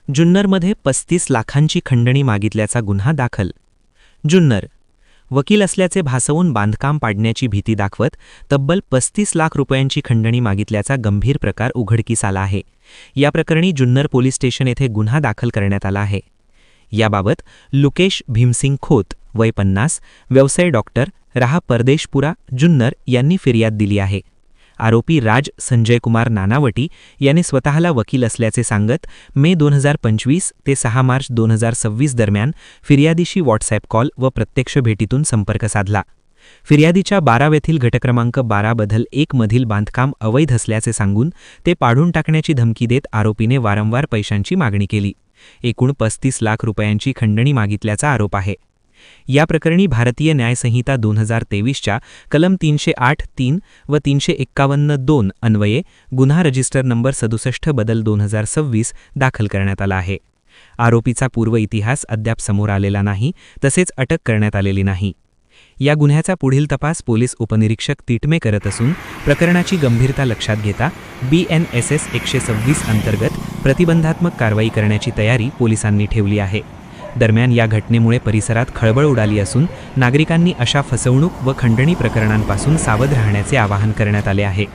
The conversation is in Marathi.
जुन्नरमध्ये 35 लाखांची खंडणी मागितल्याचा गुन्हा दाखल. जुन्नर वकील असल्याचे भासवून बांधकाम पाडण्याची भीती दाखवत तब्बल 35 लाख रुपयांची खंडणी मागितल्याचा गंभीर प्रकार उघडकीस आला आहे. या प्रकरणी जुन्नर पोलीस स्टेशन येथे गुन्हा दाखल करण्यात आला आहे. याबाबत लुकेश भीमसिंग खोत, वय 50, व्यवसाय डॉक्टर, राहा परदेशपुरा, जुन्नर यांनी फिर्याद दिली आहे. आरोपी राज संजय कुमार नानावटी याने स्वतःला वकील असल्याचे सांगत मे 2025 ते 6 मार्च 2026 दरम्यान फिर्यादीशी व्हॉट्सॲप कॉल व प्रत्यक्ष भेटीतून संपर्क साधला. फिर्यादीच्या 12 येथील घटक्रमांक 12/1 मधील बांधकाम अवैध असल्याचे सांगून ते पाडून टाकण्याची धमकी देत आरोपीने वारंवार पैशांची मागणी केली. एकूण 35 लाख रुपयांची खंडणी मागितल्याचा आरोप आहे. या प्रकरणी भारतीय न्याय संहिता 2023च्या कलम 308(3) व 351(2) अन्वये गुन्हा रजिस्टर नंबर 67/2026 दाखल करण्यात आला आहे. आरोपीचा पूर्व इतिहास अद्याप समोर आलेला नाही, तसेच अटक करण्यात आलेली नाही. या गुन्ह्याचा पुढील तपास पोलीस उपनिरीक्षक तिटमे करत असून प्रकरणाची गंभीरता लक्षात घेता BNSS 126 अंतर्गत प्रतिबंधात्मक कारवाई करण्याची तयारी पोलिसांनी ठेवली आहे. दरम्यान या घटनेमुळे परिसरात खळबळ उडाली असून नागरिकांनी अशा फसवणूक व खंडणी प्रकरणांपासून सावध राहण्याचे आवाहन करण्यात आले आहे.